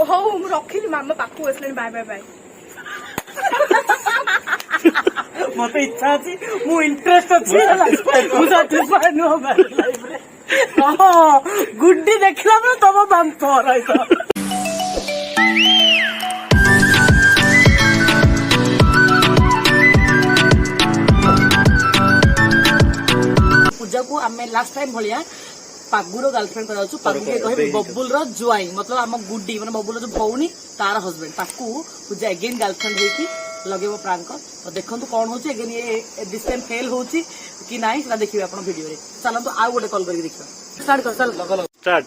हो रखिली मामा पाखु आसले bye bye bye मत इच्छा अच्छी मु इंटरेस्ट अच्छी गुड्डी देखला बेले तुम दांत रही पूजा को आम लास्ट टाइम भाया पागुर गर्लफ्रेंड कराऊँ पागु के कहे बबुल जुआई मतलब आम गुड्डी मतलब बबुल जो भौनी तार हजबैंड ताकू पूजा एगेन गर्लफ्रेंड होगी लगेब प्रांक तो देखो कौन हो एगेन ये दिस टाइम फेल हो कि ना देखिए आप वीडियो रे चलते आउ गोटे कॉल करके देखिए स्टार्ट कर चल स्टार्ट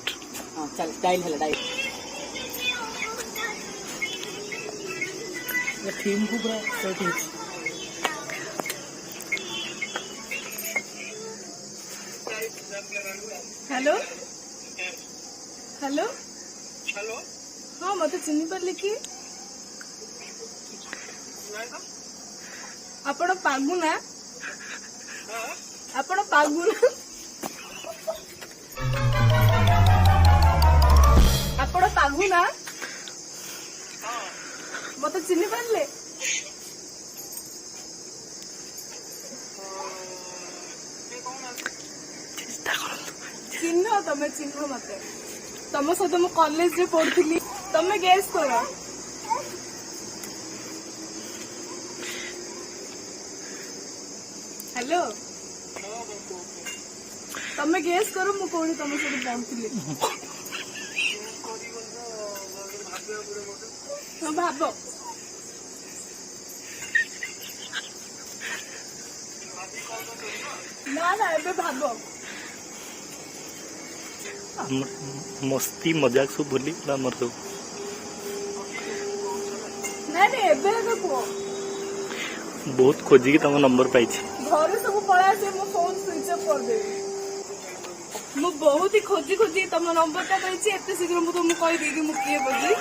हां चल डायल है डायल ये थीम को पूरा सेट है हेलो हेलो हेलो हाँ मत चिन्ह पारे कि आपण पागुना आपण पागुना आपण पागुना मत चिन्ह पारे चिन्ह तमें चिन्ह मत तुम सहित मु कॉलेज रे पढ़ुली तमें गेस कर हेलो तमें गेस करो मु कौन तुम सहित पढ़ुली भाव ना ना ए भाव मस्ती मजाक सब भूली आमर सब बहुत खोजिकी तुम नंबर पाई घर सब पड़ा से मो फोन स्विच ऑफ कर दे मु बहुत ही खोजी खोजी तुम नंबर टा पाई एते शीघ्र मु तुमको कहि दे कि मु किए बोली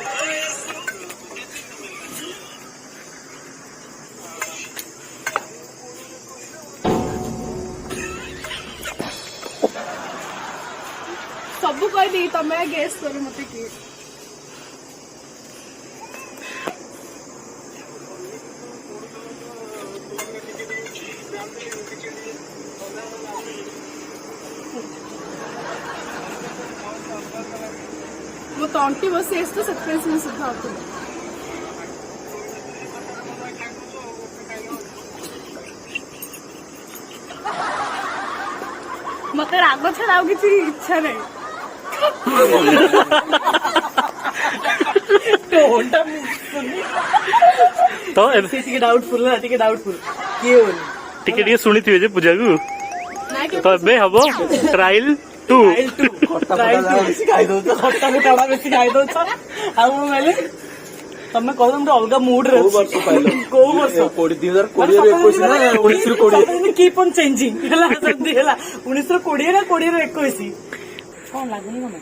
सब कह दी तमें गेस कर मत किए मो तंटी बसी तो सतपेस में सुधा मत राग छड़ा किसी इच्छा नहीं तो डाउटफुल ना डाउटफुल किए टिके सुनी थी जे पूजा को तो एबे हबो ट्रायल 2 खाई दो खट्टा मोटा बेसी खाई दो तमे कह अलग मुड रे को वर्ष 2020 कीप ऑन चेंजिंग 1920 ना 2021 कौन लगुनी मन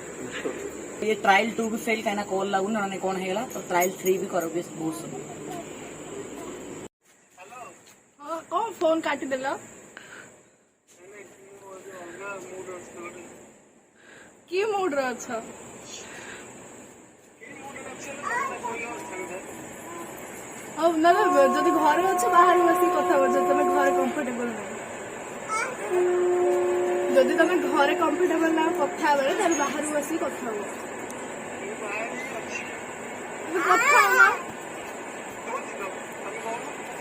ये ट्रायल 2 भी फेल कहना कॉल लगुन ना कौन है तो ट्रायल 3 भी करो बेस बहुत सुन कौन फोन काटी देला की मूड रे अच्छा अब ना जदि घर अच्छे बाहर बस कथा तुम घर कंफर्टेबल नहीं जदि तुम घर कंफर्टेबल ना कथा बेले तार बाहर बस कथा ना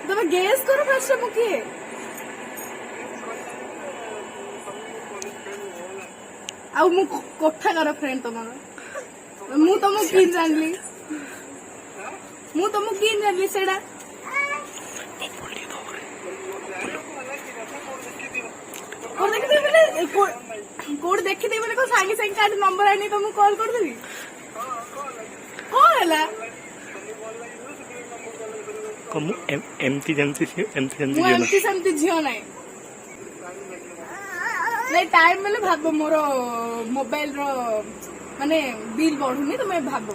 तुम गेस करो फर्स्ट मु किए आ मु कोठा कर फ्रेंड तुमर मु तुमको की जानली मु तुमको की जानली सेडा और देखते मैंने कोड देखते मैंने को सांगे सांगे कार्ड नंबर आनी तुमको कॉल कर देबी कौन हैला कम एमती जमती झील ना नहीं टाइम मिले भाव मोर मोबाइल रो माने बिल बढ़ुनी तुम भाव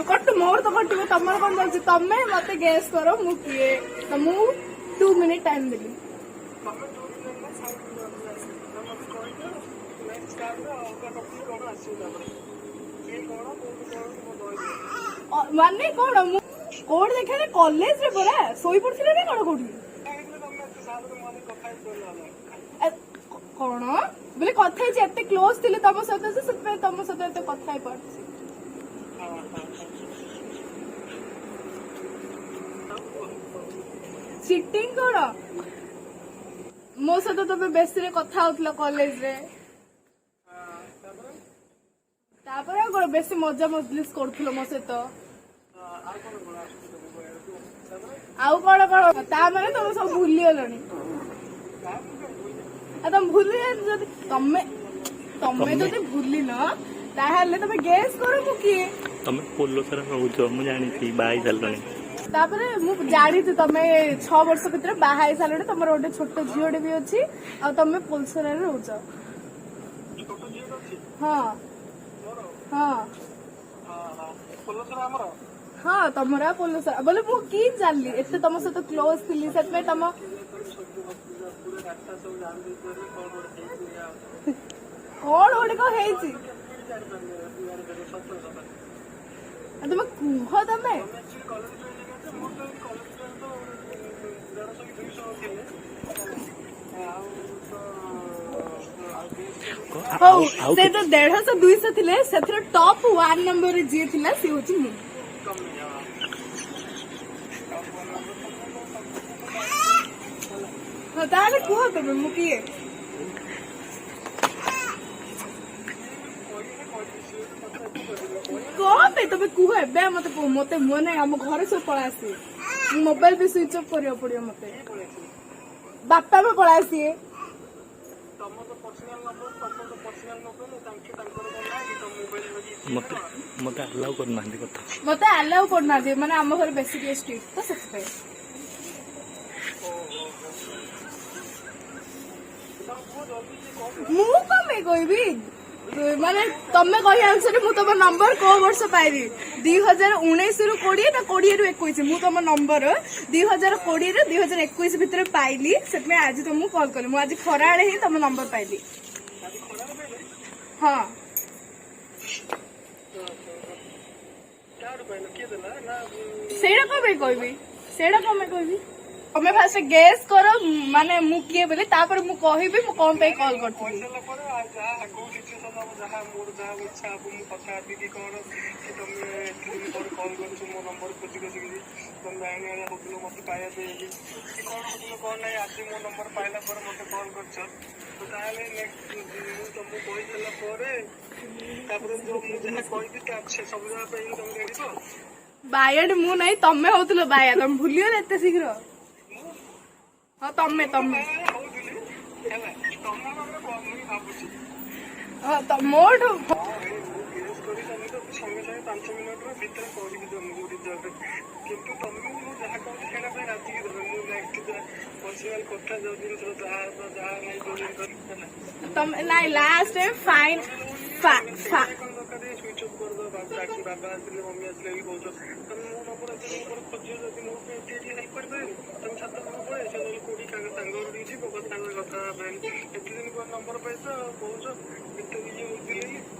कटु मोर तो कटो तुम कौन चलती तमें मत गेस करो मु किए तो मु 2 मिनिट टाइम देली ମାନେ କଣ ମୁଁ କୋଉଠି ଦେଖେଇଲେ କଲେଜରେ ପରା ଶୋଇ ପଡିଥିଲେ ନା କଣ କୋଉଠି କଣ ବୋଲେ କଥା ହେଇଛି ଏତେ କ୍ଲୋଜ ଥିଲେ ତମ ସହିତ ଯେ ସେଥିପାଇଁ ତମ ସହିତ ଏତେ କଥା ହେଇପାରୁଛି ଚିଟିଂ କଣ ମୋ ସହିତ ତମେ ବେଶୀରେ କଥା ହଉଥିଲ କଲେଜରେ ତାପରେ ଆଉ କଣ ବେଶୀ ମଜା ମଜଲିସ୍ କରୁଥିଲ ମୋ ସହିତ ଆଉ କଣ କଣ ତା ମାନେ ତମେ ସବୁ ଭୁଲିଗଲଣି ଆଉ ତମେ ଭୁଲିଗଲ ଯଦି ତମେ ଯଦି ଭୁଲିନ ତାହେଲେ ତମେ ଗେସ୍ କର ମୁଁ କିଏ ତମେ ପୋଲ ସାରା ରହୁଛ ମୁଁ ଜାଣିଛି ବାହା ହେଇ ସାରିଲଣି ତାପରେ ମୁଁ ଜାଣିଛି ତମେ 6 ବର୍ଷ ଭିତରେ ବାହା ହେଇ ସାରିଲଣି ତମର ଗୋଟେ ଛୋଟ ଝିଅଟେ ବି ଅଛି ଆଉ ତମେ ପୋଲସରାରେ ରହୁଛ ହଁ ହଁ ହଁ ତମର ପୋଲସରା ବୋଲେ ମୁଁ କି ଜାଣିଲି ଏତେ ତମ ସହିତ କ୍ଲୋଜ ଥିଲି ସେଥିପାଇଁ ତମ କଣ ଗୋଟେ କଣ ହେଇଛି ତମେ କୁହ ତମେ ହଉ ସେ ତ 150 200 ଥିଲେ ସେଥିରେ ଟପ୍ 1 ନମ୍ବରରେ ଯିଏ ଥିଲା ସିଏ ହଉଛି ମୁଁ ହଁ ତାହେଲେ କୁହ ତମେ ମୁଁ କିଏ କଣ ପାଇଁ ତମେ କୁହ ଏବେ ମତେ ମତେ ମୁଁ ନାହିଁ ଆମ ଘରେ ସବୁ ପଳେଇ ଆସିବେ ମୋବାଇଲ ବି ସୁଇଚ ଅଫ୍ କରିବାକୁ ପଡିବ ମତେ ବାପା ବି ପଳେଇ ଆସିବେ ମତେ ଆଲାଉ କରୁନାହାନ୍ତି କଥା ମତେ ଆଲାଉ କରୁନାହାନ୍ତି ମାନେ ଆମ ଘରେ ବେଶୀ ଟିକେ ଷ୍ଟ୍ରିକ୍ଟ ତ ସେଥିପାଇଁ ମୁଁ କଣ ପାଇଁ କହିବି ମାନେ ତମେ କହିବା ଅନୁସାରେ ମୁଁ ତମ ନମ୍ବର କୋଉ ବର୍ଷ ପାଇବି 2019 ରୁ 20 ନା 20 ରୁ 21 ମୁଁ ତମ ନମ୍ବର 2020 ରୁ 2021 ଭିତରେ ପାଇଲି ସେଥିପାଇଁ ଆଜି ତମକୁ କଲ୍ କଲି ମୁଁ ଆଜି ଖରାବେଳେ ହିଁ ତମ ନମ୍ବର ପାଇଲି ହଁ ସେଇଟା କଣ ପାଇଁ କହିବି ତମେ ଫାଷ୍ଟ ଗେସ୍ କର ମାନେ ମୁଁ କିଏ ବୋଲି ତାପରେ ମୁଁ କହିବି ମୁଁ କଣ ପାଇଁ କଲ୍ କରିଥିଲି ବାୟାଡ ମୁଁ ନାହିଁ ତମେ ହଉଥିଲ ବାୟା ତମେ ଭୁଲିଗଲ ଏତେ ଶୀଘ୍ର ହଁ ତମେ ମୋଠୁ ତମେ ନାଇଁ ଲାଷ୍ଟ ଫାଇନ୍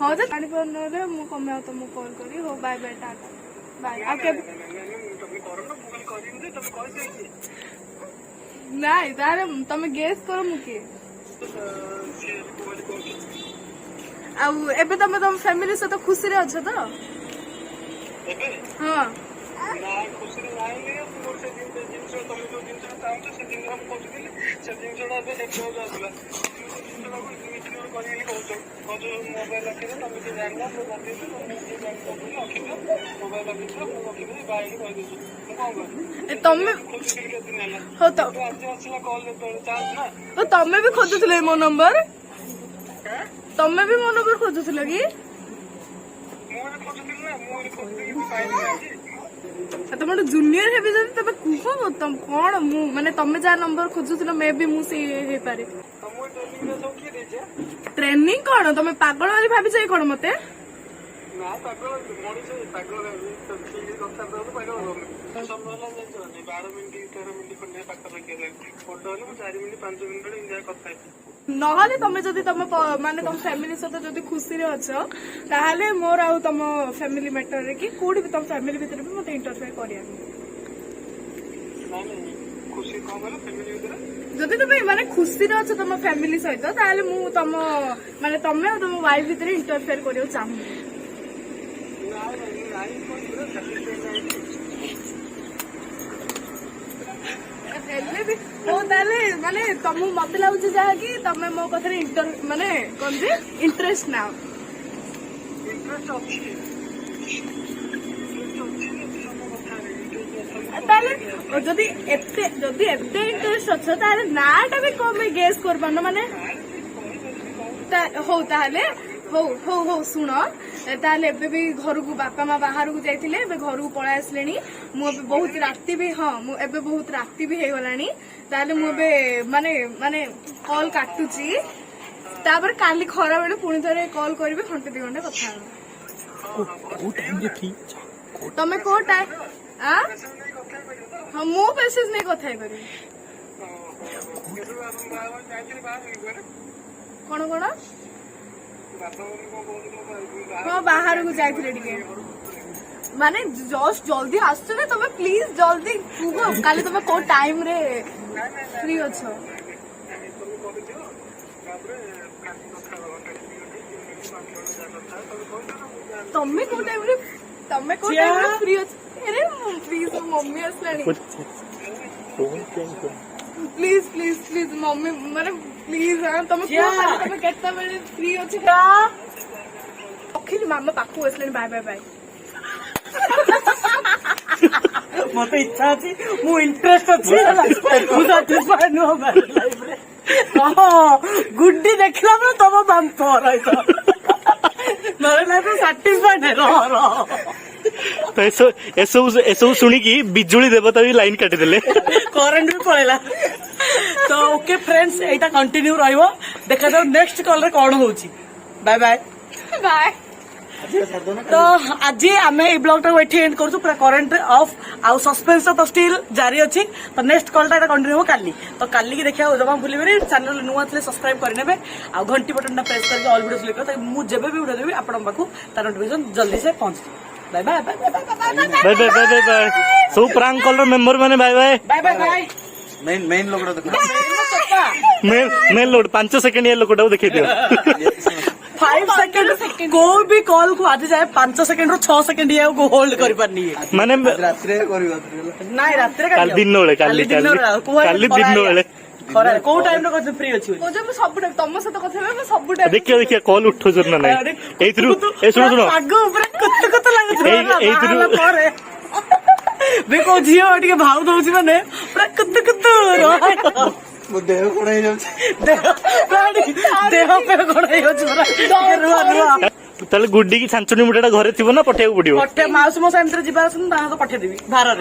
ହଁ ଯେ ଜାଣିପାରୁନରେ ମୁଁ କମେ ଆଉ ତମକୁ କଲ୍ କରି ହଉ ବାଏ ବାଏ ଟାଟା ବାଏ ଆଉ କେବେ ନାଇଁ ତାହେଲେ ତମେ ଗେସ୍ କର ମୁଁ କିଏ ଆଉ ଏବେ ତମେ ତମ ଫ୍ୟାମିଲି ସହିତ ଖୁସିରେ ଅଛ ତ ହଁ ତମେ ତମେ ବି ଖୋଜୁଥିଲ ମୋ ନମ୍ବର ତମେ ବି ମୋ ନମ୍ବର ଖୋଜୁଥିଲ କି ତମେ ଗୋଟେ ଜୁନିୟର ହେବି ଯଦି ତମେ କୁହ କଣ ମୁଁ ମାନେ ତମେ ଯାହା ନମ୍ବର ଖୋଜୁଥିଲ ମେ ବି ମୁଁ ସେଇ ହେଇପାରେ ଟ୍ରେନିଂ କଣ ତମେ ପାଗଳ ବୋଲି ଭାବିଛ କଣ ମତେ नहले तमे जदि तमे माने तम फैमिली सहित जदि खुशी रे अछ ताहाले मोर आउ तम फैमिली मैटर रे कि कोडी भी तम फैमिली भीतर भी मते इंटरफेयर करिया जदि तमे माने खुशी रे अछ तम फैमिली सहित ताहाले मु तम माने तमे और तम वाइफ भीतर इंटरफेयर करियो चाहू हेले भी हो ताले माने तमु मते लागुछ जहा कि तमे मो कथा रे इंटर माने कोन जे इंटरेस्ट ना ताले जदि एते इंटरेस्ट अछ ताले नाटा भी कम गेस करबानो माने हो ताले हो सुन ताले एबे भी घर को बापा माँ बाहर को जाइथिले एबे घर को पळा आसलेनी मु एबे बहुत राती भी हां मु एबे बहुत राती भी हे गलानी ताले मु एबे माने माने कॉल काटुची तापर काली खरा बेले पुणी थरे कॉल करबे घंटे 2 घंटा कथा को टाइम रे फ्री तमे को टाइम आ हां मु पैसेज नहीं कथा करी कोन कोन हाँ बाहर को जाइथिले टिके माने जस्ट जल्दी आसछ ना तमे प्लीज जल्दी कुह काली तमे को टाइम रे फ्री अछो तमे को टाइम रे फ्री अछ अरे please mummy Aslani please please please mummy माने प्लीज तमे को तमे केता बेले फ्री अछ अखिल मामा पाखु असलानी बाय बाय बाय मते इच्छा अछि मु इंटरेस्ट अछि मु सैटिस्फाई नो लाइफ रे हां गुड्डी देखला न तब बम पर आइतो मेरे लाइफ में सैटिस्फाई नै रह तो एसो सुनी की बिजुली देवता भी लाइन काटी देले करंट भी पळेला तो ओके फ्रेंड्स एटा कंटिन्यू रहइबो देखा जाओ नेक्स्ट कॉल रे कोन होउची बाय बाय बाय तो आज आम ये ब्लॉग टाइम एंड करूँ पूरा करेन्ट ऑफ आउ सस्पेंस तो स्टिल जारी अच्छी तो नेक्स्ट कॉलटा कंटिन्यू हो काली तो काली की देखा जमा भूलिए चैनल नुआ थे सब्सक्राइब करने आ घंटी बटन प्रेस करके ऑल वीडियो सिलेक्ट कर मुझे भी वीडियो देवी आप तार नोटिफिकेशन जल्दी से पहुंच bye bye bye bye bye bye bye bye bye bye सब प्रांक कॉल मेंबर माने bye bye bye bye bye मेन लोग मेन लोड 5 सेकंड ये लोकटा देखै दियो 5 सेकंड कोई भी कॉल को आज जाए 5 सेकंड 6 सेकंड ये को होल्ड कर पारनी है माने रात्रि नाइ रात्रि काल दिन बेले काली दिन बेले खरा को टाइम रे फ्री अछि ओ जब सब टाइम तम सहित कथा हेबे मैं सब टाइम देखिए कॉल उठो जर ना एथरु ए सुनो आगो ऊपर कुत्त लागत एथरु देखो झियो टिके भाव दउछि माने पूरा कुत्त मो देह कोण हे जाउछ देह पे कोण हे जाउछ पूरा ताले गुड्डी की छांचनी मुठाटा घरे थिबो ना पठेउ पडियो पठे माउस मो साइम रे जिबार सुन ता तो पठे देबी भार रे